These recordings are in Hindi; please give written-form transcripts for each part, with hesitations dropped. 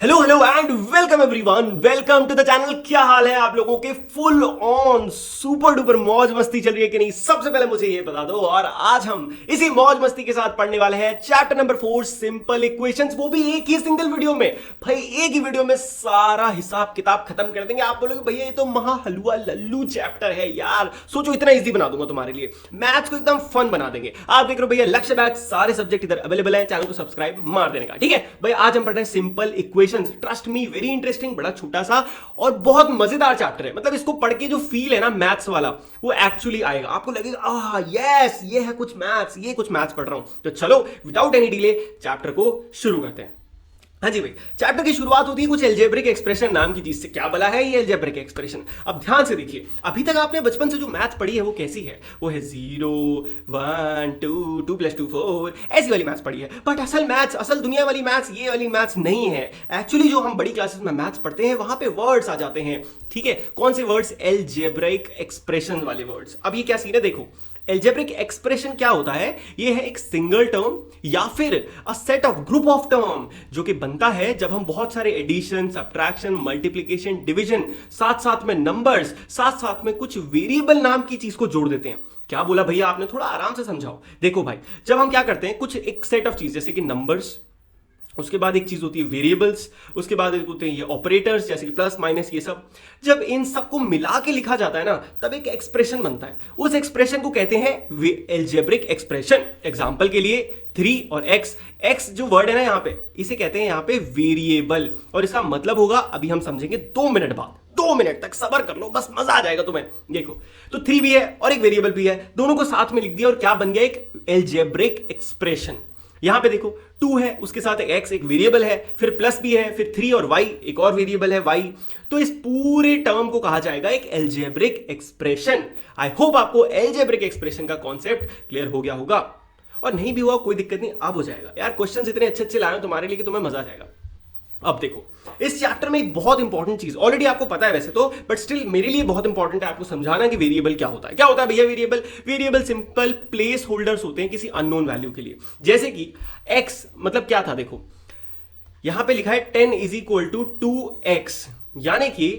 Hello hello and welcome everyone, welcome to the channel. क्या हाल है आप लोगों के? फुल ऑन सुपर डुपर मौज मस्ती चल रही है कि नहीं? सबसे पहले मुझे ये बता दो। और आज हम इसी मौज मस्ती के साथ पढ़ने वाले हैं चैप्टर नंबर 4 सिंपल इक्वेशंस, वो भी एक ही सिंगल वीडियो में। भाई एक ही वीडियो में सारा हिसाब किताब खत्म कर देंगे। आप बोलोगे भैया ये तो महा हलुआ लल्लू चैप्टर है यार, सोचो इतना इजी बना दूंगा तुम्हारे लिए, मैथ्स को एकदम फन बना देंगे। आप देख रहे हो भैया लक्ष्य बैच, सारे सब्जेक्ट इधर अवेलेबल है, चैनल को सब्सक्राइब मार देने का। ठीक है भाई, आज हम पढ़ रहे हैं simple equation. Trust me, very interesting, बड़ा छोटा सा और बहुत मजेदार चैप्टर है। मतलब इसको पढ़ के जो फील है ना मैथ्स वाला, वो एक्चुअली आएगा। आपको लगेगा आह यस, ये है कुछ मैथ्स, ये कुछ मैथ्स पढ़ रहा हूं। तो चलो विदाउट एनी डिले चैप्टर को शुरू करते हैं। हाँ जी भाई, चैप्टर की शुरुआत होती है कुछ एल्जेब्रिक एक्सप्रेशन नाम की चीज से। क्या बला है ये एल्जेब्रिक एक्सप्रेशन? अब ध्यान से देखिए, अभी तक आपने बचपन से जो मैथ्स पढ़ी है वो कैसी है? वो है 0 1 2 2 + 2 4, ऐसी वाली मैथ्स पढ़ी है। बट असल मैथ्स, असल दुनिया वाली मैथ्स ये वाली मैथ्स नहीं है। एक्चुअली जो हम बड़ी क्लासेस में मैथ्स पढ़ते हैं वहां पे वर्ड्स आ जाते हैं। ठीक है, कौन से वर्ड्स? एल्जेब्रिक एक्सप्रेशन वाले वर्ड्स। अब ये क्या सीन है देखो, एल्जेब्रिक एक्सप्रेशन क्या होता है? ये है एक सिंगल टर्म या फिर a set of group of term जो कि बनता है जब हम बहुत सारे एडिशन, सब्ट्रैक्शन, मल्टीप्लिकेशन, डिवीजन, साथ साथ में नंबर्स, साथ साथ में कुछ वेरिएबल नाम की चीज को जोड़ देते हैं। क्या बोला भैया आपने? थोड़ा आराम से समझाओ। देखो भाई, जब हम क्या करते हैं, कुछ एक सेट ऑफ चीज जैसे कि नंबर्स, उसके बाद एक चीज होती है वेरिएबल्स, उसके बाद एक होते हैं ये ऑपरेटर्स जैसे कि प्लस माइनस, ये सब जब इन सबको मिला के लिखा जाता है ना, तब एक एक्सप्रेशन बनता है। उस एक्सप्रेशन को कहते हैं एल्जेब्रिक एक्सप्रेशन। एग्जांपल के लिए 3 और x जो वर्ड है ना यहाँ पे, इसे कहते हैं यहाँ पे वेरिएबल। और इसका मतलब होगा अभी हम समझेंगे 2 मिनट बाद। 2 मिनट तक सबर कर लो, बस मजा आ जाएगा तुम्हें। देखो तो 3 भी है और एक वेरिएबल भी है, दोनों को साथ में लिख दिया और क्या बन गया? एक एल्जेब्रिक एक्सप्रेशन। यहां पे देखो 2 है, उसके साथ एक x एक वेरिएबल है, फिर प्लस भी है, फिर 3 और y एक और वेरिएबल है y। तो इस पूरे टर्म को कहा जाएगा एक एल्जेब्रिक एक्सप्रेशन। आई होप आपको एल्जेब्रिक एक्सप्रेशन का कॉन्सेप्ट क्लियर हो गया होगा, और नहीं भी हुआ कोई दिक्कत नहीं, अब हो जाएगा यार। क्वेश्चंस इतने अच्छे अच्छे लाए तुम्हारे लिए कि तुम्हें मजा आ जाएगा। अब देखो इस चैप्टर में एक बहुत इंपॉर्टेंट चीज ऑलरेडी आपको पता है वैसे तो, बट स्टिल मेरे लिए बहुत इंपॉर्टेंट है आपको समझाना कि वेरिएबल क्या होता है। क्या होता है भैया variable? Variable simple place holders होते हैं किसी अननोन वैल्यू के लिए। जैसे कि x मतलब क्या था, देखो यहां पे लिखा है 10 = 2x, यानी कि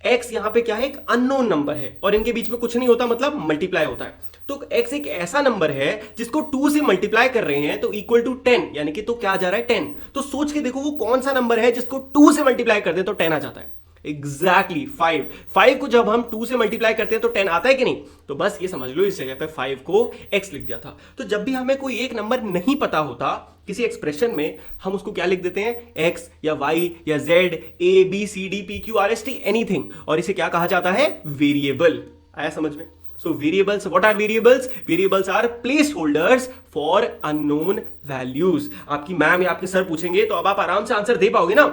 x यहां पे क्या है? एक अननोन नंबर है और इनके बीच में कुछ नहीं होता, मतलब मल्टीप्लाई होता है। तो x एक ऐसा नंबर है जिसको 2 से मल्टीप्लाई कर रहे हैं तो इक्वल टू 10, यानी कि तो क्या आ जा रहा है? 10। तो सोच के देखो वो कौन सा नंबर है जिसको 2 से मल्टीप्लाई कर दे तो 10 आ जाता है। एग्जैक्टली 5 को जब हम 2 से मल्टीप्लाई करते हैं तो 10 आता है कि नहीं? तो बस ये समझ लो इस जगह पे 5 को x लिख दिया था। तो जब भी हमें कोई एक नंबर नहीं पता होता किसी एक्सप्रेशन में, हम उसको क्या लिख देते हैं? x या y या z, a b c d p q r s t anything, और इसे क्या कहा जाता है? वेरिएबल। आया समझ में? So variables, what are variables? Variables are placeholders for unknown values. आपकी मैम या आपके सर पूछेंगे तो अब आप आराम से आंसर दे पाओगे ना।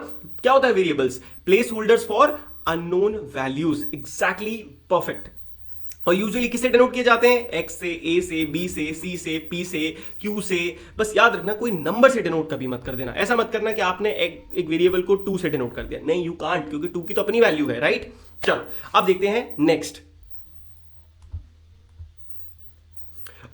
क्या होता है variables? Placeholders for unknown values. Exactly perfect. और यूजुअली किससे डिनोट किए जाते हैं? x से, a से, b से, c से, p से, q से। बस याद रखना कोई नंबर से डिनोट कभी मत कर देना। ऐसा मत करना कि आपने एक वेरिएबल को 2 से डिनोट कर दिया। नहीं, यू कांट, क्योंकि 2 की तो अपनी वैल्यू है, राइट? चलो अब देखते हैं नेक्स्ट।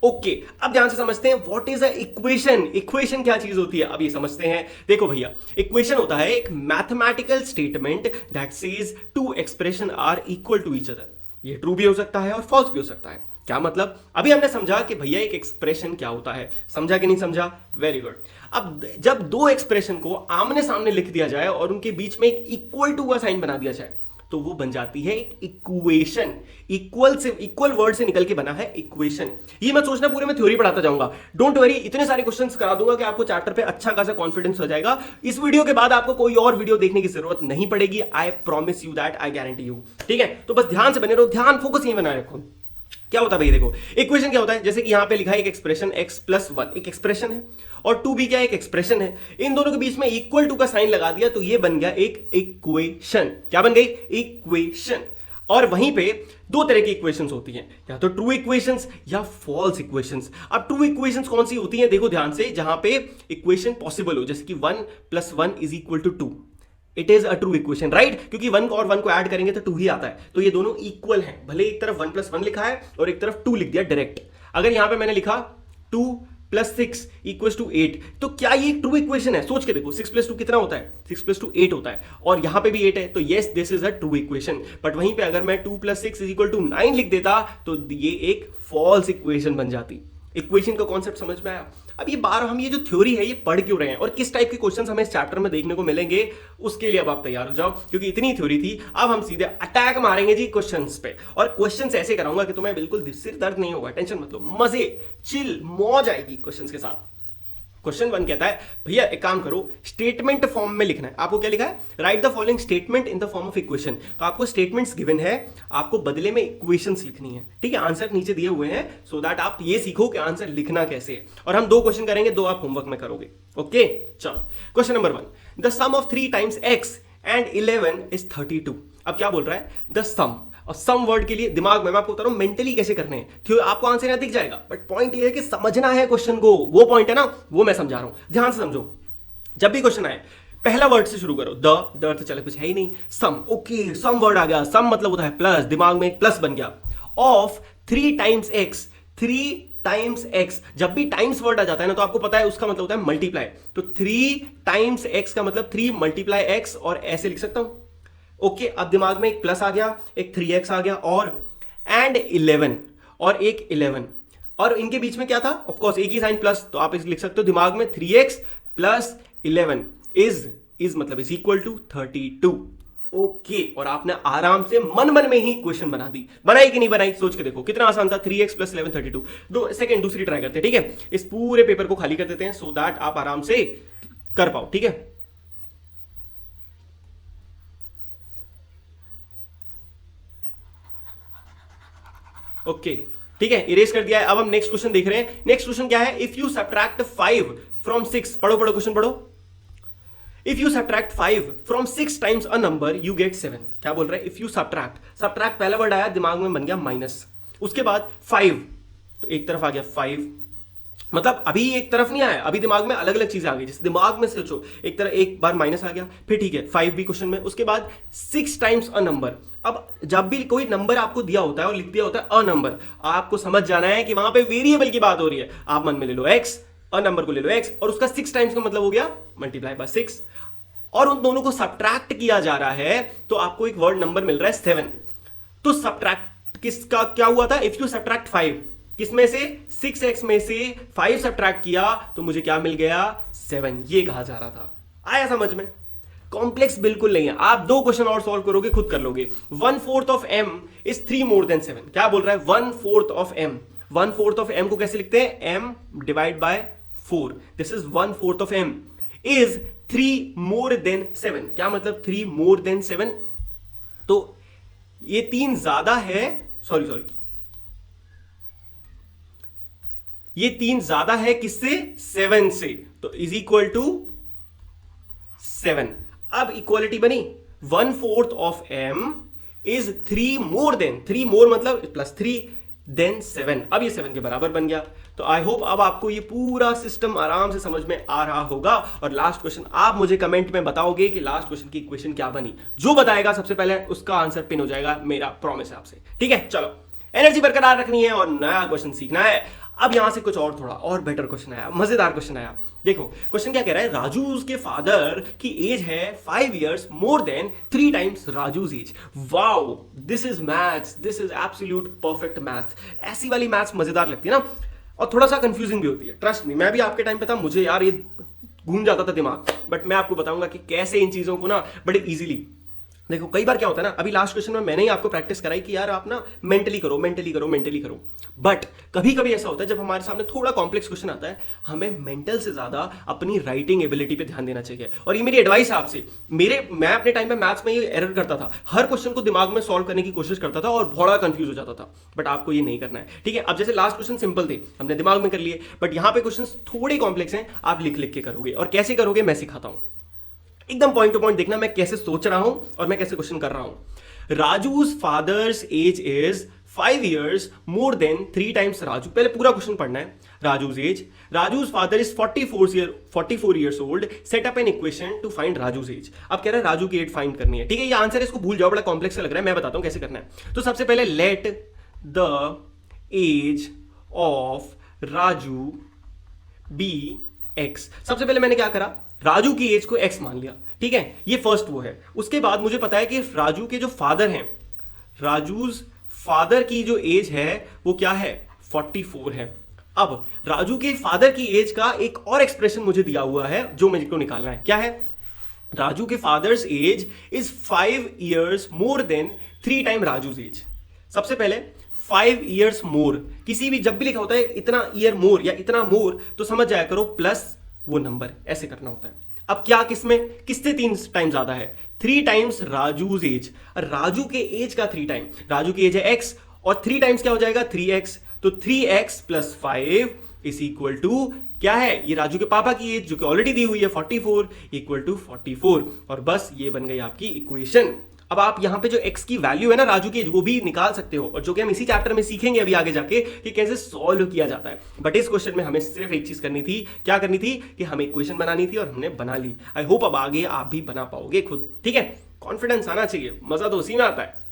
ओके, अब ध्यान से समझते हैं what is a equation. Equation क्या चीज होती है अब ये समझते हैं। देखो भैया, इक्वेशन होता है एक mathematical statement that says 2 expression are equal to each other. ये ट्रू भी हो सकता है और फॉल्स भी हो सकता है। क्या मतलब? अभी हमने समझा कि भैया एक एक्सप्रेशन क्या होता है। समझा कि नहीं समझा? Very good. अब जब 2 एक्सप्रेशन को आमने सामने लिख दिया जाए और उनके बीच में एक इक्वल टू का साइन बना दिया जाए तो वो बन जाती है एक इक्वेशन। इक्वल वर्ड से निकल के बना है इक्वेशन। ये मत सोचना पूरे में थ्योरी पढ़ाता जाऊंगा, डोंट वरी, इतने सारे क्वेश्चंस करा दूंगा कि आपको चैप्टर पे अच्छा खासा कॉन्फिडेंस हो जाएगा। इस वीडियो के बाद आपको कोई और वीडियो देखने की जरूरत नहीं पड़ेगी। I promise you that, I guarantee you. ठीक है, तो बस ध्यान से बने रहो, ध्यान फोकस यही बनाए रखो। क्या होता है भाई? देखो इक्वेशन क्या होता है, जैसे कि यहां पे लिखा है एक एक्सप्रेशन x + 1 एक एक्सप्रेशन है, और 2 भी क्या एक एक्सप्रेशन है। इन दोनों के बीच में इक्वल टू का साइन लगा दिया तो ये बन गया एक इक्वेशन। क्या बन गई? इक्वेशन। और वहीं पे 2 तरह की इक्वेशंस होती हैं, या तो ट्रू इक्वेशंस या फॉल्स इक्वेशंस। अब ट्रू इक्वेशंस कौन सी होती हैं? देखो ध्यान से, जहां पे इक्वेशन पॉसिबल हो, जैसे कि 1 + 1 = 2। It is a true equation, right? क्योंकि 1 और 1 को ऐड करेंगे तो 2 ही आता है। तो ये दोनों इक्वल हैं, भले एक तरफ 1 + 1 लिखा है और एक तरफ 2 लिख दिया डायरेक्ट। अगर यहां पे मैंने लिखा 2 प्लस 6 इक्वल्स टू 8, तो क्या ये ट्रू इक्वेशन है? सोच के देखो, 6 प्लस 2 कितना होता है? 6 प्लस 2 8 होता है, और यहां पे भी 8 है, तो yes this is a true equation. But वहीं पे अगर मैं 2 प्लस 6 इज इक्वल टू 9 लिख देता तो ये एक फॉल्स इक्वेशन बन जाती। इक्वेशन का कॉन्सेप्ट समझ में आया? अब ये बार हम ये जो थ्योरी है ये पढ़ क्यों रहे हैं और किस टाइप के क्वेश्चंस हमें इस चैप्टर में देखने को मिलेंगे, उसके लिए अब आप तैयार हो जाओ, क्योंकि इतनी थ्योरी थी, अब हम सीधे अटैक मारेंगे जी क्वेश्चंस पे। और क्वेश्चंस ऐसे कराऊंगा कि तुम्हें बिल्कुल सिर दर्द नहीं होगा, टेंशन मत लो, मजे चिल मौज आएगी क्वेश्चंस के साथ। क्वेश्चन 1 कहता है भैया एक काम करो, स्टेटमेंट फॉर्म में लिखना है। आपको क्या लिखा है? Right the following statement in the form of equation. तो आपको स्टेटमेंट्स गिवन है, आपको बदले में इक्वेशंस लिखनी है, ठीक है? आंसर नीचे दिए हुए हैं, सो दैट आप ये सीखो कि आंसर लिखना कैसे है। और हम 2 क्वेश्चन करेंगे, 2 आप होमवर्क में करोगे। ओके चलो, question number 1, the sum of 3 times x and 11 is 32। अब क्या बोल रहा है? द सम, और सम वर्ड के लिए दिमाग में मैं आपको बता रहा हूं मेंटली कैसे करने हैं, क्यों आपको आंसर यहां दिख जाएगा, बट पॉइंट ये है कि समझना है क्वेश्चन को, वो पॉइंट है ना, वो मैं समझा रहा हूं, ध्यान से समझो। जब भी क्वेश्चन आए पहला वर्ड से शुरू करो, द अर्थ चले कुछ है ही नहीं, सम, ओके सम वर्ड आ गया, सम मतलब होता है प्लस, दिमाग में एक प्लस बन गया, of 3 times x, 3 times x, जब भी टाइम्स वर्ड आ जाता है ना तो आपको पता है उसका मतलब होता है मल्टीप्लाई, तो 3 टाइम्स x का मतलब 3 मल्टीप्लाई x, और ऐसे लिख सकता हूं। ओके अब दिमाग में एक प्लस आ गया, एक 3x आ गया, और एंड 11, और एक 11, और इनके बीच में क्या था? ऑफ कोर्स एक ही साइन प्लस, तो आप इसे लिख सकते हो दिमाग में 3x प्लस 11 इज मतलब इज इक्वल टू 32। ओके और आपने आराम से मन मन में ही क्वेश्चन बना दी, बनाई कि नहीं बनाई? सोच के देखो कितना आसान था, 3x प्लस 11 32। सेकंड दूसरी ट्राई करते हैं, ठीक है? इस पूरे पेपर को खाली कर देते हैं सो दैट आप आराम से कर पाओ, ठीक है? ओके ठीक है, इरेज कर दिया है। अब हम नेक्स्ट क्वेश्चन देख रहे हैं। नेक्स्ट क्वेश्चन क्या है? इफ यू सब्ट्रैक्ट 5 फ्रॉम 6, पढ़ो पढ़ो क्वेश्चन पढ़ो। If you subtract 5 from 6 times a number you get 7। क्या बोल रहा है? इफ यू सब्ट्रैक्ट पहला वर्ड आया, दिमाग में बन गया माइनस, उसके बाद 5, तो एक तरफ आ गया 5, मतलब अभी एक तरफ नहीं आया, अभी दिमाग में अलग अलग चीजें आ गई, जैसे दिमाग में सोचो, एक तरह एक बार माइनस आ गया, फिर ठीक है 5 भी क्वेश्चन में, उसके बाद 6 टाइम्स अ नंबर। अब जब भी कोई नंबर आपको दिया होता है और लिख दिया होता है अ नंबर, आपको समझ जाना है कि वहां पे वेरिएबल की बात हो रही है। आप मन में ले लो x, अ नंबर को ले लो x, और उसका 6 टाइम्स का मतलब हो गया मल्टीप्लाई बाय 6, और उन दोनों को सब्ट्रैक्ट किया जा रहा है, तो आपको एक वर्ड नंबर मिल रहा है 7। तो सब्ट्रैक्ट किसका क्या हुआ था? इफ यू सब्ट्रैक्ट 5, किसमें से? 6x में से 5 सब्ट्रैक्ट किया तो मुझे क्या मिल गया? 7। ये कहा जा रहा था। आया समझ में? कॉम्प्लेक्स बिल्कुल नहीं है। आप 2 क्वेश्चन और सॉल्व करोगे, खुद कर लोगे। 1/4 of m is 3 more than 7। क्या बोल रहा है? 1/4 ऑफ m। 1/4 ऑफ m को कैसे लिखते हैं? m divide by 4। This is 1/4 of m is 3 more than 7। क्या मतलब 3 मोर देन 7? तो ये 3 ज्यादा है, सॉरी ये 3 ज्यादा है किससे? 7 से, तो इज इक्वल टू 7। अब इक्वालिटी बनी, 1/4 of m is 3 more than, 3 मोर मतलब प्लस 3 देन 7। अब ये 7 के बराबर बन गया। तो आई होप अब आपको ये पूरा सिस्टम आराम से समझ में आ रहा होगा। और लास्ट क्वेश्चन आप मुझे कमेंट में बताओगे कि लास्ट क्वेश्चन की इक्वेशन क्या बनी। जो बताएगा सबसे पहले उसका आंसर पिन हो जाएगा, मेरा प्रॉमिस है आपसे, ठीक है? चलो, एनर्जी बरकरार रखनी है और नया क्वेश्चन सीखना है। अब यहां से कुछ और थोड़ा और बेटर क्वेश्चन आया, मजेदार क्वेश्चन आया। देखो क्वेश्चन क्या कह रहा है? राजूज के फादर की एज है 5 years more than 3 times Raju's age. Wow, this is maths, this is absolute perfect maths. ऐसी वाली मैथ्स मजेदार लगती है ना, और थोड़ा सा कंफ्यूजिंग भी होती है। ट्रस्ट मी, मैं भी आपके टाइम पे था, मुझे यार ये घूम जाता था दिमाग, बट मैं आपको बताऊंगा कि कैसे इन चीजों को ना बड़े इजीली। देखो कई बार क्या होता है ना, अभी लास्ट क्वेश्चन में मैंने ही आपको प्रैक्टिस कराई कि यार आप ना मेंटली करो, बट कभी कभी ऐसा होता है जब हमारे सामने थोड़ा कॉम्प्लेक्स क्वेश्चन आता है, हमें मेंटल से ज्यादा अपनी राइटिंग एबिलिटी पे ध्यान देना चाहिए। और ये मेरी एडवाइस है आपसे। मैं अपने टाइम पे मैथ्स में ये एरर करता था, हर क्वेश्चन को दिमाग में सॉल्व करने की कोशिश करता था और बड़ा कंफ्यूज हो जाता था, बट आपको ये नहीं करना है, ठीक है? अब जैसे लास्ट क्वेश्चन सिंपल थे, हमने दिमाग में कर लिए, बट यहां पे क्वेश्चन थोड़े कॉम्प्लेक्स हैं, आप लिख लिख के करोगे। और कैसे करोगे मैं सिखाता हूं, एकदम पॉइंट टू पॉइंट देखना मैं कैसे सोच रहा हूं और मैं कैसे क्वेश्चन कर रहा हूं। Raju's father's age is 5 years more than 3 times Raju. पहले पूरा क्वेश्चन पढ़ना है। Raju's age, Raju's father is 44 years old, set up an equation to find Raju's age. अब कह रहा है राजू की एज फाइंड करनी है, ठीक है? ये आंसर इसको भूल जाओ, बड़ा कॉम्प्लेक्स लग रहा है, मैं बताता हूं कैसे करना है। तो सबसे पहले let the age of Raju be X. सबसे पहले मैंने क्या करा, राजू की एज को एक्स मान लिया, ठीक है, ये फर्स्ट वो है। उसके बाद मुझे पता है कि राजू के जो फादर हैं, राजूज फादर की जो एज है वो क्या है, 44 है। अब राजू के फादर की एज का एक और एक्सप्रेशन मुझे दिया हुआ है जो मुझे को निकालना है। क्या है, राजू के father's age is 5 years more than 3 time Raju's age. सबसे पहले 5 years मोर, किसी भी जब भी लिखा होता है इतना ईयर मोर या इतना मोर तो समझ जाया करो प्लस वो नंबर, ऐसे करना होता है। अब क्या किसमें, किससे 3 टाइम ज्यादा है, 3 टाइम्स राजूज एज। राजू के एज का 3 टाइम, राजू की एज है एक्स और 3 टाइम्स क्या हो जाएगा 3x, तो 3x + 5 इज इक्वल टू क्या है, ये राजू के पापा की एज जो कि ऑलरेडी दी हुई है 44 इक्वल टू 44, और बस ये बन गई आपकी इक्वेशन। अब आप यहां पे जो x की वैल्यू है ना राजू की, वो भी निकाल सकते हो, और जो कि हम इसी चैप्टर में सीखेंगे अभी आगे जाके कि कैसे सॉल्व किया जाता है। बट इस क्वेश्चन में हमें सिर्फ एक चीज करनी थी, क्या करनी थी कि हमें इक्वेशन बनानी थी और हमने बना ली। आई होप अब आगे आप भी बना पाओगे खुद, ठीक है, कॉन्फिडेंस आना चाहिए, मजा तो उसी में आता है।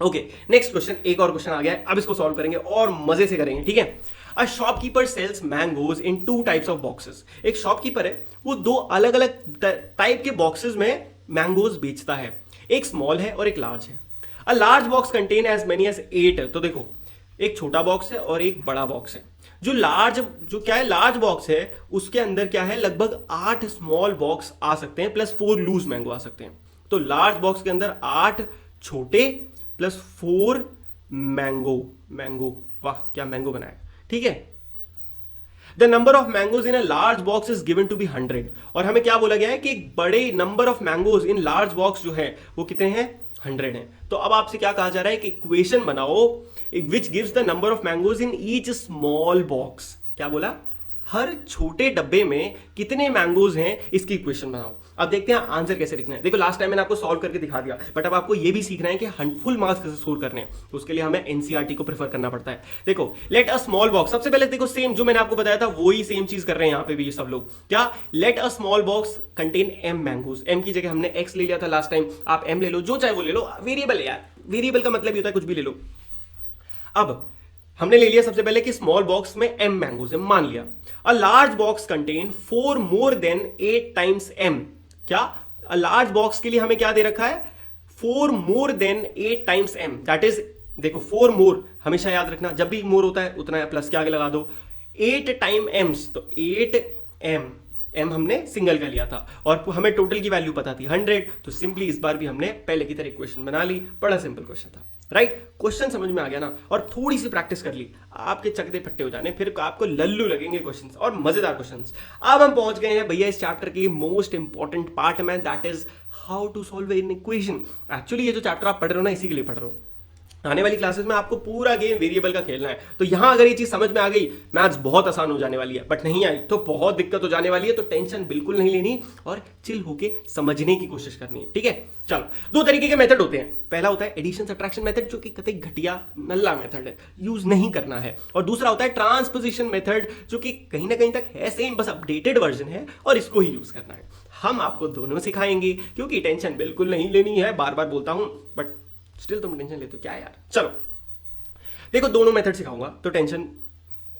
ओके, नेक्स्ट क्वेश्चन, एक और क्वेश्चन आ गया है, अब इसको सॉल्व करेंगे और मजे से करेंगे, ठीक है। A shopkeeper sells mangoes in 2 types of boxes. एक शॉपकीपर है, वो 2 अलग अलग टाइप के बॉक्सेस में मैंगोज बेचता है, एक स्मॉल है और एक लार्ज है। A large box contain as many as 8। तो देखो, एक छोटा बॉक्स है और एक बड़ा बॉक्स है। जो क्या है लार्ज बॉक्स है, उसके अंदर क्या है लगभग 8 स्मॉल बॉक्स आ सकते हैं प्लस 4 लूज मैंगो आ सकते हैं। तो लार्ज बॉक्स के अंदर 8 छोटे प्लस 4 मैंगो, वाह क्या मैंगो बनाया, ठीक है। The number of mangoes in a large box is given to be 100। और हमें क्या बोला गया है कि बड़े number of mangoes in large box जो है वो कितने हैं, 100 हैं। तो अब आपसे क्या कहा जा रहा है कि इक्वेशन बनाओ which gives the number of mangoes in each small box. क्या बोला, हर छोटे डब्बे में कितने मैंगोज हैं इसकी इक्वेशन बनाओ। अब देखते हैं आंसर कैसे लिखना है। देखो लास्ट टाइम मैंने आपको सॉल्व करके दिखा दिया, बट अब आपको ये भी सीखना है कि फुल मार्क्स कैसे स्कोर करने हैं, तो उसके लिए हमें एनसीईआरटी को प्रेफर करना पड़ता है। देखो लेट अ स्मॉल बॉक्स, सबसे पहले देखो सेम जो मैंने आपको बताया था वही सेम चीज कर रहे हैं यहाँ पे भी ये सब लोग। क्या, let a small box contain m mangoes. m की जगह हमने x ले लिया था लास्ट टाइम, आप m ले लो, जो चाहे वो ले लो, वेरिएबल है यार, वेरिएबल का मतलब ये होता है कुछ भी ले लो। अब हमने ले लिया सबसे पहले कि स्मॉल बॉक्स में m मैंगोज है, मान लिया। अ large box contain 4 more than 8 times m। क्या, अ लार्ज बॉक्स के लिए हमें क्या दे रखा है, 4 more than 8 times m। That is, देखो 4 मोर हमेशा याद रखना, जब भी मोर होता है उतना प्लस के आगे लगा दो, 8 टाइम एम्स, तो 8m, m हमने सिंगल का लिया था और हमें टोटल की वैल्यू पता थी 100, तो सिंपली इस बार भी हमने पहले की तरह इक्वेशन बना ली। बड़ा सिंपल क्वेश्चन था, राइट। क्वेश्चन समझ में आ गया ना, और थोड़ी सी प्रैक्टिस कर ली, आपके चकते फट्टे हो जाने, फिर आपको लल्लू लगेंगे क्वेश्चंस, और मजेदार क्वेश्चंस। अब हम पहुंच गए हैं भैया इस चैप्टर के मोस्ट इंपॉर्टेंट पार्ट में, that is how to solve an equation. Actually ये जो चैप्टर आप पढ़ रहे हो ना, इसी के लिए पढ़ रहे हो। आने वाली क्लासेस में आपको पूरा गेम वेरिएबल का खेलना है, तो यहां अगर ये चीज समझ में आ गई, मैथ्स बहुत आसान हो जाने वाली है, बट नहीं आई तो बहुत दिक्कत हो जाने वाली है। तो टेंशन बिल्कुल नहीं लेनी और चिल होके समझने की कोशिश करनी है, ठीक है। चलो, 2 तरीके के मेथड होते हैं। पहला होता है एडिशन सब्ट्रैक्शन मेथड, जो कि कतई घटिया नल्ला मेथड है, यूज नहीं करना है। और दूसरा होता है ट्रांसपोजिशन मेथड, जो कि कहीं ना कहीं तक है सेम, बस अपडेटेड वर्जन है और इसको ही यूज करना है। हम आपको दोनों सिखाएंगे, क्योंकि टेंशन बिल्कुल नहीं लेनी है, बार बार बोलता हूं, बट स्टिल तुम टेंशन लेते हो क्या यार। चलो देखो, दोनों मेथड सिखाऊंगा तो टेंशन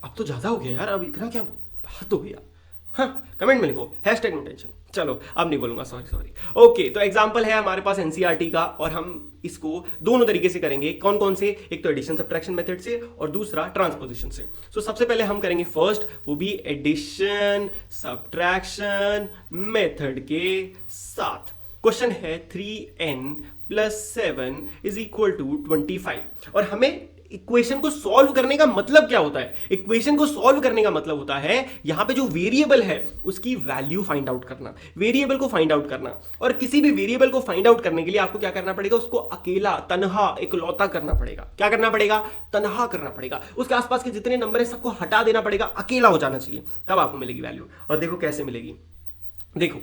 अब तो ज्यादा हो गया यार, अब इतना क्या बात हो गया। हाँ, कमेंट में लिखो #नो टेंशन। चलो अब नहीं बोलूंगा, सॉरी। ओके, तो एग्जांपल है हमारे पास एनसीईआरटी का, और हम इसको दोनों तरीके से करेंगे। कौन कौन से, एक तो एडिशन सब्ट्रैक्शन मेथड से और दूसरा ट्रांसपोजिशन से। सो सबसे पहले हम करेंगे फर्स्ट, वो भी एडिशन सब्ट्रैक्शन मेथड के साथ। क्वेश्चन है 3n + 7 = 25, और हमें इक्वेशन को सॉल्व करने का मतलब क्या होता है। इक्वेशन को सॉल्व करने का मतलब होता है यहां पे जो वेरिएबल है उसकी वैल्यू फाइंड आउट करना, वेरिएबल को फाइंड आउट करना। और किसी भी वेरिएबल को फाइंड आउट करने के लिए आपको क्या करना पड़ेगा, उसको अकेला, तनहा, इकलौता करना पड़ेगा। क्या करना पड़ेगा, तनहा करना पड़ेगा। उसके आसपास के जितने नंबर है सबको हटा देना पड़ेगा, अकेला हो जाना चाहिए, तब आपको मिलेगी वैल्यू। और देखो कैसे मिलेगी, देखो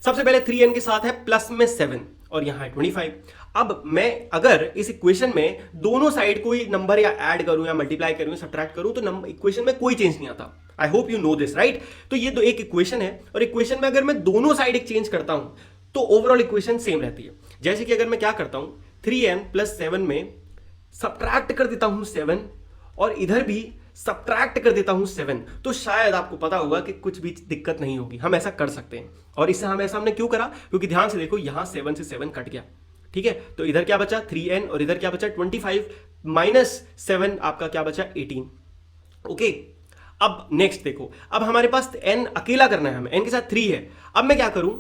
सबसे पहले 3n के साथ है प्लस में 7 और यहां है 25। अब मैं अगर इस इक्वेशन में दोनों साइड कोई नंबर या ऐड करूं या मल्टीप्लाई करूं, सब्ट्रैक्ट करूं, तो इक्वेशन में कोई चेंज नहीं आता। I hope you know this, right. तो ये तो एक इक्वेशन है, और इक्वेशन में अगर मैं दोनों साइड एक्सचेंज करता हूं तो ओवरऑल इक्वेशन सेम रहती है। जैसे कि अगर मैं क्या करता हूं, 3n + 7 में सब्ट्रैक्ट कर देता हूं 7, और इधर भी सब्ट्रैक्ट कर देता हूं 7, तो शायद आपको पता होगा कि कुछ भी दिक्कत नहीं होगी, हम ऐसा कर सकते हैं। और इससे हम ऐसा हमने क्यों करा, क्योंकि ध्यान से देखो यहां 7 से 7 कट गया, ठीक है, तो इधर क्या बचा 3n और इधर क्या बचा 25 माइनस 7 आपका क्या बचा 18। ओके, अब नेक्स्ट देखो, अब हमारे पास n अकेला करना है हमें, n के साथ 3 है। अब मैं क्या करूं,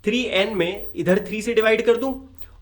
3n में इधर 3 से डिवाइड कर दूं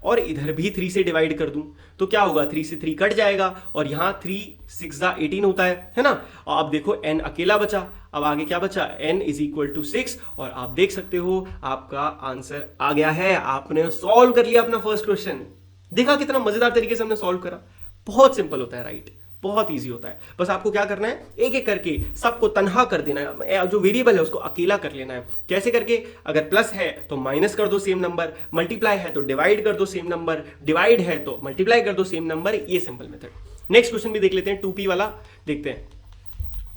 और इधर भी 3 से डिवाइड कर दूं, तो क्या होगा 3 से 3 कट जाएगा और यहां 3 6 18 होता है ना। और अब देखो n अकेला बचा, अब आगे क्या बचा n इज इक्वल टू 6 और आप देख सकते हो आपका आंसर आ गया है। आपने सॉल्व कर लिया अपना फर्स्ट क्वेश्चन। देखा कितना मजेदार तरीके से हमने सॉल्व करा, बहुत सिंपल होता है राइट, बहुत इजी होता है। बस आपको क्या करना है, एक एक करके सबको तनहा कर देना है, जो वेरिएबल है उसको अकेला कर लेना है। कैसे करके, अगर प्लस है तो माइनस कर दो सेम नंबर, मल्टीप्लाई है तो डिवाइड कर दो सेम नंबर, डिवाइड है तो मल्टीप्लाई कर दो सेम नंबर, ये सिंपल मेथड। नेक्स्ट क्वेश्चन भी देख लेते हैं, 2p वाला देखते हैं,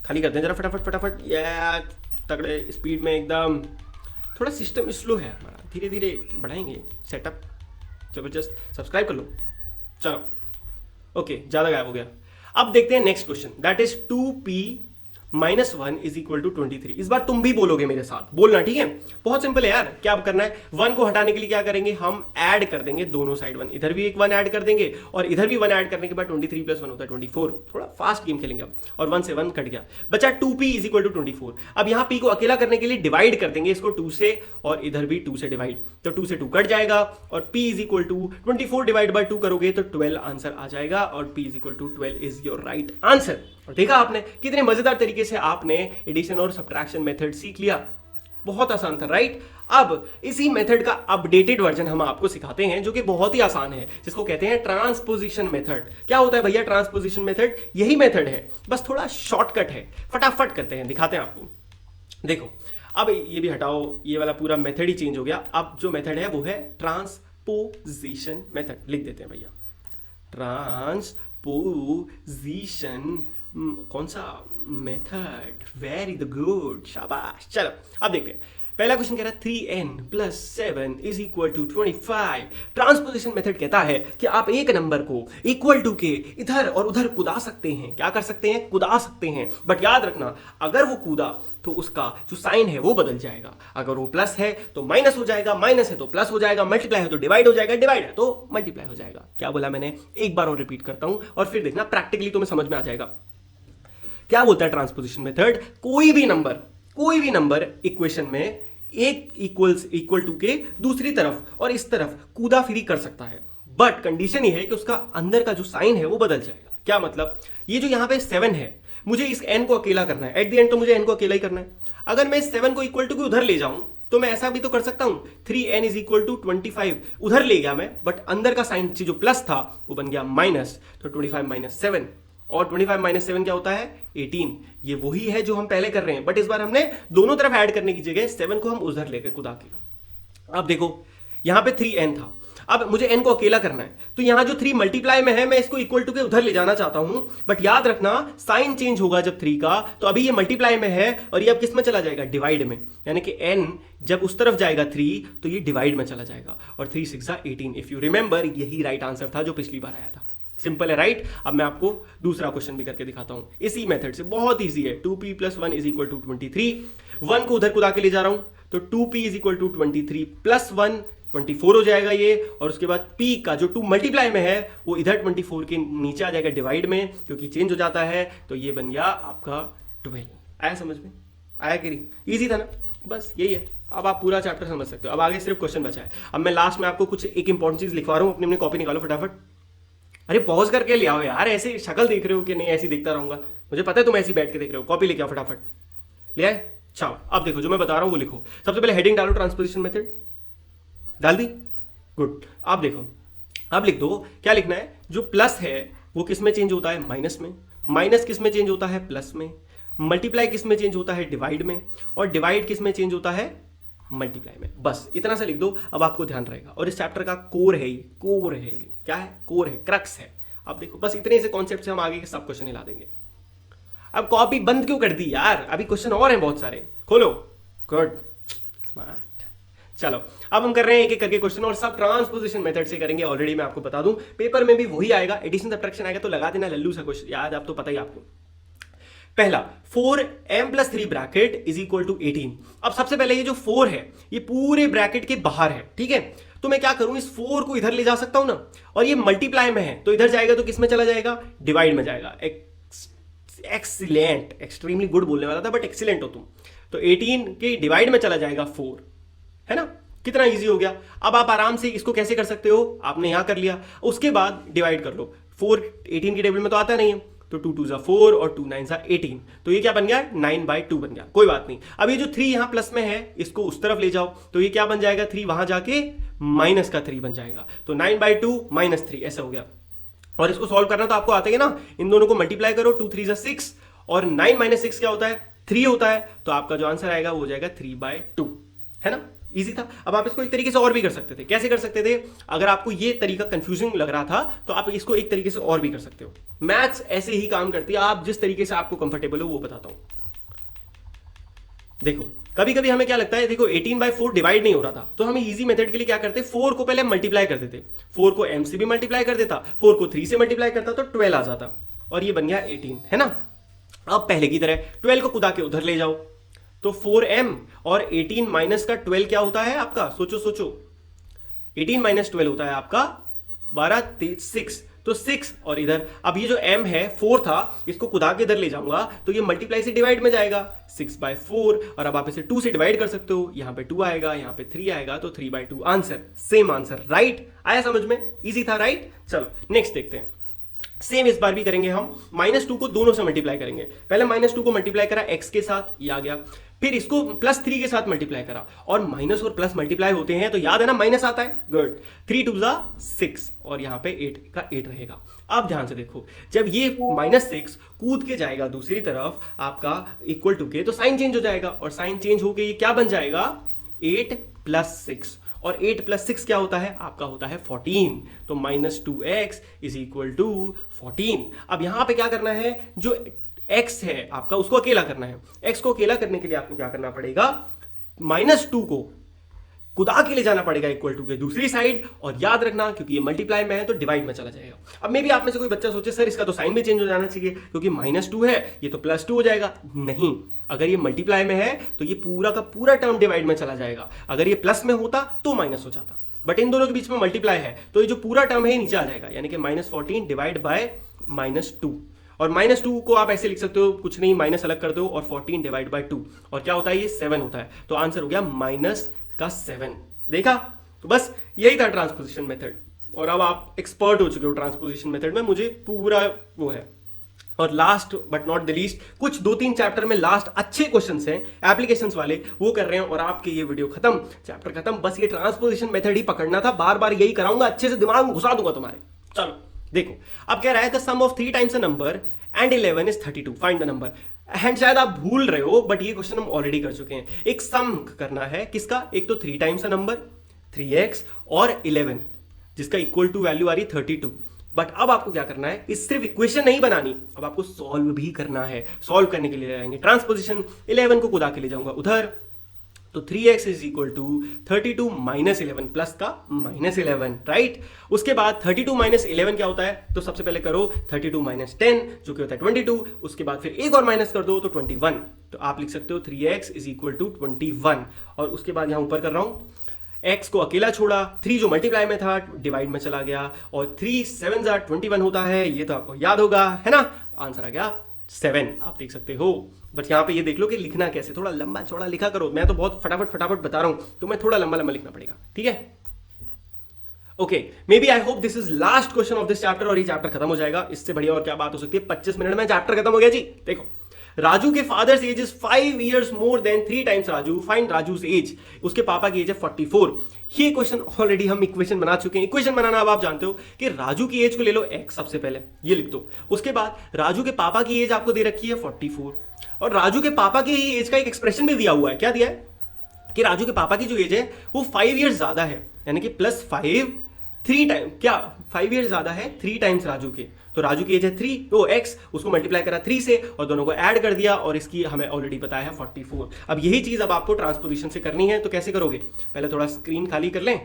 खाली करते हैं जरा फटाफट फटाफट, या तगड़े स्पीड में एकदम। थोड़ा सिस्टम स्लो है हमारा, धीरे धीरे बढ़ाएंगे सेटअप, जबरदस्त। सब्सक्राइब कर लो, चलो ओके, ज्यादा गायब हो गया। अब देखते हैं next question, that is 2p minus 1 is equal to 23। इस बार तुम भी बोलोगे मेरे साथ, बोलना ठीक है, बहुत सिंपल है यार। क्या करना है, 1 को हटाने के लिए क्या करेंगे, हम ऐड कर देंगे दोनों साइड 1, इधर भी एक 1 ऐड कर देंगे और इधर भी 1 ऐड करने के बाद 23 प्लस 1 होता है 24। थोड़ा फास्ट गेम खेलेंगे अब, और 1 से 1 कट गया, बचा 2p इज इक्वल टू 24। अब यहां p को अकेला करने के लिए डिवाइड कर देंगे इसको 2 से, और इधर भी 2 से डिवाइड, तो 2 से 2 कट जाएगा और p is equal to 24 divide by 2 करोगे तो 12 आंसर आ जाएगा, और p is equal to 12 is your right answer. और देखा आपने कितने मजेदार तरीके से आपने एडिशन और सब्ट्रैक्शन मेथड सीख लिया, बहुत आसान था राइट। अब इसी मेथड का अपडेटेड वर्जन हम आपको सिखाते हैं, जो कि बहुत ही आसान है, जिसको कहते हैं ट्रांसपोजिशन मेथड। क्या होता है भैया ट्रांसपोजिशन मेथड, यही मेथड है, बस थोड़ा शॉर्टकट है, फटाफट करते हैं, दिखाते हैं आपको। देखो अब ये भी हटाओ, ये वाला पूरा मेथड ही चेंज हो गया। अब जो मेथड है वो है ट्रांसपोजिशन मेथड, लिख देते हैं भैया ट्रांसपोजिशन, कौन सा मेथड, वेरी द गुड, शाबाश। चलो अब देखते हैं, पहला क्वेश्चन कह रहा है 3n plus 7 is equal to 25। Transposition method कहता है कि आप एक नंबर को इक्वल टू के इधर और उधर कूदा सकते हैं। क्या कर सकते हैं, कूदा सकते हैं, बट याद रखना अगर वो कूदा तो उसका जो साइन है वो बदल जाएगा। अगर वो प्लस है तो माइनस हो जाएगा, माइनस है तो प्लस हो जाएगा, मल्टीप्लाई है तो डिवाइड हो जाएगा, डिवाइड है तो मल्टीप्लाई हो जाएगा। क्या बोला मैंने, एक बार और रिपीट करता हूं और फिर देखना प्रैक्टिकली तुम्हें समझ में आ जाएगा। क्या बोलता है ट्रांसपोजिशन मेथड, कोई भी नंबर इक्वेशन में एक इक्वल टू के दूसरी तरफ और इस तरफ कूदा फिरी कर सकता है, बट कंडीशन ये है कि उसका अंदर का जो साइन है वो बदल जाएगा। क्या मतलब, ये जो यहां पे 7 है, मुझे इस n को अकेला करना है, एट द एंड तो मुझे n को अकेला ही करना है। अगर मैं इस 7 को इक्वल टू के उधर ले जाऊं तो मैं ऐसा भी तो कर सकता हूं, 3n इज इक्वल टू 25 उधर ले गया मैं, बट अंदर का साइन जो प्लस था वो बन गया माइनस, तो 25 माइनस 7, और 25 माइनस 7 क्या होता है 18। ये वही है जो हम पहले कर रहे हैं, बट इस बार हमने दोनों तरफ ऐड करने की जगह 7 को हम उधर लेकर कुदा के। अब देखो यहां पे 3n था, अब मुझे n को अकेला करना है, तो यहां जो 3 मल्टीप्लाई में है मैं इसको इक्वल टू के उधर ले जाना चाहता हूं, बट याद रखना साइन चेंज होगा जब 3 का, तो अभी ये मल्टीप्लाई में है और ये अब किस में चला जाएगा, डिवाइड में, यानी कि n जब उस तरफ जाएगा 3 तो ये डिवाइड में चला जाएगा, और 3 6 18। इफ यू रिमेंबर यही राइट आंसर था जो पिछली बार आया था। सिंपल है राइट। अब मैं आपको दूसरा क्वेश्चन भी करके दिखाता हूं इसी मेथड से, बहुत इजी है। 2p plus 1 is equal to 23, 1 को उधर कुदा के ले जा रहा हूं, तो 2p is equal to 23 plus 1 24 हो जाएगा ये, और उसके बाद p का जो 2 मल्टीप्लाई में है वो इधर 24 के नीचे आ जाएगा डिवाइड में, क्योंकि चेंज हो जाता है, तो ये बन गया आपका 12। आया समझ में, आया कि नहीं, ईजी था ना, बस यही है। अब आप पूरा चैप्टर समझ सकते हो, अब आगे सिर्फ क्वेश्चन बचा है। अब मैं लास्ट में आपको कुछ एक इंपॉर्टेंट चीज लिखवा रहा हूं, अपनी कॉपी निकालो फटाफट। अरे पॉज करके ले आओ यार, ऐसे शक्ल देख रहे हो कि नहीं, ऐसी देखता रहूंगा, मुझे पता है तुम ऐसी बैठ के देख रहे हो। कॉपी लेके आओ फटाफट, ले आए। अच्छा अब देखो जो मैं बता रहा हूं वो लिखो। सबसे पहले हेडिंग डालो, ट्रांसपोजिशन मेथड डाल दी, गुड। आप देखो, अब लिख दो क्या लिखना है, जो प्लस है वो किस में चेंज होता है, माइनस में, माइनस किस में चेंज होता है, प्लस में, मल्टीप्लाई किस में चेंज होता है, डिवाइड में, और डिवाइड किस में चेंज होता है, मल्टीप्लाई में। बस इतना से लिख दो, अब आपको ध्यान रहेगा। और इस चैप्टर का कोर है ये, कोर है ये, क्या है, कोर है, क्रक्स है। अब देखो बस इतने से कॉन्सेप्ट से हम आगे के सब क्वेश्चन हिला देंगे। अब कॉपी बंद क्यों कर दी यार, अभी क्वेश्चन और हैं बहुत सारे, खोलो, गुड स्मार्ट। चलो अब हम कर रहे हैं एक एक करके क्वेश्चन, और सब ट्रांसपोजिशन मेथड से करेंगे। ऑलरेडी मैं आपको बता दूं पेपर में भी वही आएगा, एडिशन सब्ट्रैक्शन आएगा तो लगा देना लल्लू सा क्वेश्चन याद, अब तो पता ही आपको। पहला 4m+3 bracket is equal to 18। अब सबसे पहले ये जो 4 है ये पूरे ब्रैकेट के बाहर है, ठीक है। तो मैं क्या करूं, इस 4 को इधर ले जा सकता हूं ना, और ये मल्टीप्लाई में है तो इधर जाएगा तो किस में चला जाएगा, डिवाइड में जाएगा। एक्सीलेंट, एक्सट्रीमली गुड बोलने वाला था बट एक्सीलेंट हो तुम। तो 18 के डिवाइड में चला जाएगा 4, है ना। कितना इजी हो गया। अब आप आराम से इसको कैसे कर सकते हो, आपने यहां कर लिया, उसके बाद डिवाइड कर लो। 4 18 की टेबल में तो आता नहीं है, तो 2 2 ज़ा 4 और 2 9 ज़ा 18, तो ये क्या बन गया, 9/2 बन गया। कोई बात नहीं, अब ये जो 3 यहां प्लस में है इसको उस तरफ ले जाओ, तो ये क्या बन जाएगा, 3 वहां जाके माइनस का 3 बन जाएगा, तो 9/2 -3 ऐसा हो गया। और इसको सॉल्व करना तो आपको आता है ना, इन दोनों को मल्टीप्लाई करो, 2 3 ज़ा 6 और 9 - 6 क्या होता है, 3 होता है, तो आपका जो आंसर आएगा वो हो जाएगा 3/2, है ना। इजी था। अब आप इसको एक तरीके से और भी कर सकते थे। कैसे कर सकते थे, अगर आपको ये तरीका कंफ्यूजिंग लग रहा था तो आप इसको एक तरीके से और भी कर सकते हो। मैथ्स ऐसे ही काम करती है, आप जिस तरीके से आपको कंफर्टेबल हो वो बताता हूं। देखो कभी कभी हमें क्या लगता है, देखो 18/4 डिवाइड नहीं हो रहा था, तो हम इजी मेथड के लिए क्या करते, 4 को पहले मल्टीप्लाई कर देते, 4 को m से भी मल्टीप्लाई कर देता, 4 को 3 से मल्टीप्लाई करता तो 12 आ जाता, और ये बन गया 18, है ना। अब पहले की तरह 12 को कुदा के उधर ले जाओ, तो 4m और 18 माइनस का 12 क्या होता है आपका, सोचो सोचो, 18 - 12 होता है आपका 12 6, तो 6, और इधर अब ये जो m है 4 था, इसको कुदा के इधर ले जाऊंगा तो ये मल्टीप्लाई से डिवाइड में जाएगा 6/4, और अब आप इसे 2 से डिवाइड कर सकते हो, यहां पे 2 आएगा, यहां पे 3 आएगा, तो 3/2 आंसर, सेम आंसर, राइट। आया समझ में, इजी था, राइट। चलो नेक्स्ट देखते हैं। सेम इस बार भी करेंगे हम, -2 को दोनों से मल्टीप्लाई करेंगे। पहले -2 को मल्टीप्लाई करा x के साथ, ये आ गया, फिर इसको +3 के साथ मल्टीप्लाई करा, और माइनस और प्लस मल्टीप्लाई होते हैं तो याद है ना, माइनस आता है, गुड। 3 2 ज़ा 6 और यहाँ पे 8 का 8 रहेगा। अब ध्यान से देखो, जब ये -6 कूद के जाएगा दूसरी तरफ आपका इक्वल टू के, तो साइन चेंज हो जाएगा, और साइन चेंज होके ये क्या बन जाएगा, 8 + 6, और 8 + 6 क्या होता है आपका, होता है 14, तो -2x इज इक्वल टू 14। अब यहां पे क्या करना है, जो x है आपका उसको अकेला करना है। x को अकेला करने के लिए आपको क्या करना पड़ेगा, -2 को कुदा के ले जाना पड़ेगा इक्वल टू के दूसरी साइड, और याद रखना क्योंकि ये मल्टीप्लाई में है तो डिवाइड में चला जाएगा। अब मे भी आप में से कोई बच्चा सोचे सर इसका तो साइन भी चेंज हो जाना चाहिए, क्योंकि -2 है ये तो +2 हो जाएगा। नहीं, अगर ये मल्टीप्लाई में है तो ये पूरा का पूरा टर्म डिवाइड में चला जाएगा, अगर ये प्लस में होता तो माइनस हो जाता, बट इन दोनों के बीच में मल्टीप्लाई है तो ये जो पूरा टर्म है नीचे आ जाएगा, यानी कि -14 डिवाइड बाय -2, और -2 को आप ऐसे लिख सकते हो, कुछ नहीं माइनस अलग कर दो, और 14 डिवाइड बाय 2, और क्या होता है ये 7 होता है, तो आंसर हो गया -7। देखा, तो बस यही था ट्रांसपोजिशन मेथड, और अब आप एक्सपर्ट हो चुके हो ट्रांसपोजिशन मेथड में, मुझे पूरा वो है। और last but not the least, कुछ 2-3 चैप्टर में लास्ट अच्छे क्वेश्चंस हैं एप्लीकेशंस वाले, वो कर रहे हैं, और आपके ये वीडियो खत्म, चैप्टर खत्म, बस ये ट्रांसपोजिशन मेथड ही पकड़ना था, बार बार यही कराऊंगा, अच्छे से दिमाग में घुसा दूंगा तुम्हारे। चलो देखो, अब कह रहा है the sum of 3 times a number and 11 is 32, find the number. And शायद आप भूल रहे हो, बट ये क्वेश्चन हम ऑलरेडी कर चुके हैं। एक सम करना है किसका, एक तो 3 टाइम्स अ नंबर 3x और 11 जिसका इक्वल टू वैल्यू आ रही 32, बट अब आपको क्या करना है, इस सिर्फ इक्वेशन नहीं बनानी, अब आपको सॉल्व भी करना है। सॉल्व करने के लिए जाएंगे ट्रांसपोजिशन, 11 को कुदा के ले जाऊंगा उधर, तो 3x is equal to 32 - 11 plus का -11, राइट। उसके बाद 32 - 11 क्या होता है, तो सबसे पहले करो 32 - 10 जो कि होता है 22, उसके बाद फिर एक और माइनस कर दो तो 21, तो आप लिख सकते हो 3x इज इक्वल टू 21, और उसके बाद यहां ऊपर कर रहा हूं, x को अकेला छोड़ा, 3 जो मल्टीप्लाई में था डिवाइड में चला गया, और 3 7 ज़ा 21 होता है, ये तो आपको याद होगा, है ना। आंसर आ गया 7, आप देख सकते हो। बट यहाँ पे ये देख लो कि लिखना कैसे, थोड़ा लंबा चौड़ा लिखा करो, मैं तो बहुत फटाफट बता रहा हूं, तो मैं थोड़ा लंबा लिखना पड़ेगा, ठीक है। Okay, maybe I hope this is last question of this chapter, और ये चैप्टर खत्म हो जाएगा। इससे बढ़िया और क्या बात हो सकती है, 25 मिनट में चैप्टर खत्म हो गया जी। देखो, राजू के father's age is 5 years more than 3 times Raju, find Raju's age. उसके पापा की एज है 44। ये क्वेश्चन ऑलरेडी हम इक्वेशन बना चुके हैं। इक्वेशन बनाना अब आप जानते हो कि राजू की एज को ले लो x, सबसे पहले ये लिख दो, उसके बाद राजू के पापा की एज आपको दे रखी है 44, और राजू के पापा की एज का एक एक्सप्रेशन भी दिया हुआ है। क्या दिया है कि राजू के पापा की जो एज है वो 5 years ज्यादा है, यानी कि +5 3 टाइम, क्या 5 years ज्यादा है 3 टाइम्स राजू के, तो राजू की एज है 3, तो x उसको मल्टीप्लाई करा 3 से और दोनों को ऐड कर दिया, और इसकी हमें ऑलरेडी पता है 44। अब यही चीज अब आपको ट्रांसपोजिशन से करनी है, तो कैसे करोगे, पहले थोड़ा स्क्रीन खाली कर लें,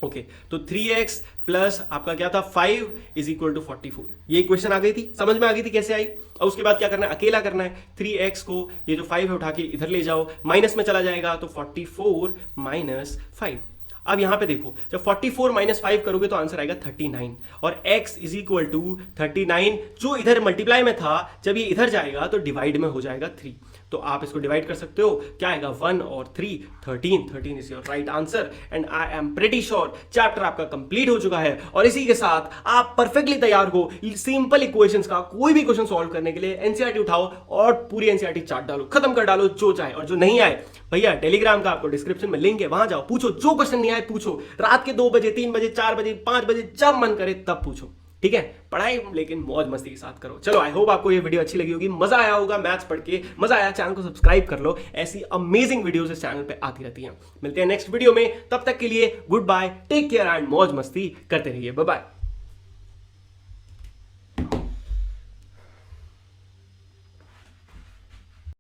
ओके तो 3x प्लस आपका क्या था 5 इज इक्वल टू 44। ये इक्वेशन आ गई थी, समझ में आ गई थी कैसे आई। अब उसके बाद क्या करना है, अकेला करना है। 3x को ये जो 5 है उठा के इधर ले जाओ, माइनस में चला जाएगा तो 44 माइनस 5। अब यहां पे देखो, जब 44 माइनस 5 करोगे तो आंसर आएगा 39 और x इज इक्वल टू 39 जो इधर मल्टीप्लाई में था, जब ये इधर जाएगा तो डिवाइड में हो जाएगा 3। तो आप इसको डिवाइड कर सकते हो, क्या आएगा 1 और 3 13 is your right answer. And I am pretty sure chapter आपका कंप्लीट हो चुका है और इसी के साथ आप परफेक्टली तैयार हो सिंपल इक्वेशंस का कोई भी क्वेश्चन सॉल्व करने के लिए। एनसीईआरटी उठाओ और पूरी एनसीईआरटी चार्ट डालो, खत्म कर डालो जो चाहे। और जो नहीं आए भैया, टेलीग्राम का आपको डिस्क्रिप्शन में लिंक है, वहां जाओ, पूछो जो क्वेश्चन नहीं आए पूछो, रात के 2 बजे 3 बजे 4 बजे 5 बजे जब मन करे तब पूछो, ठीक है। पढ़ाई लेकिन मौज मस्ती के साथ करो। चलो आई होप आपको ये वीडियो अच्छी लगी होगी, मजा आया होगा, मैथ्स पढ़ के मजा आया। चैनल को सब्सक्राइब कर लो, ऐसी अमेजिंग वीडियोस इस चैनल पे आती रहती हैं। मिलते हैं नेक्स्ट वीडियो में, तब तक के लिए goodbye, take care and मौज मस्ती करते रहिए। Bye bye.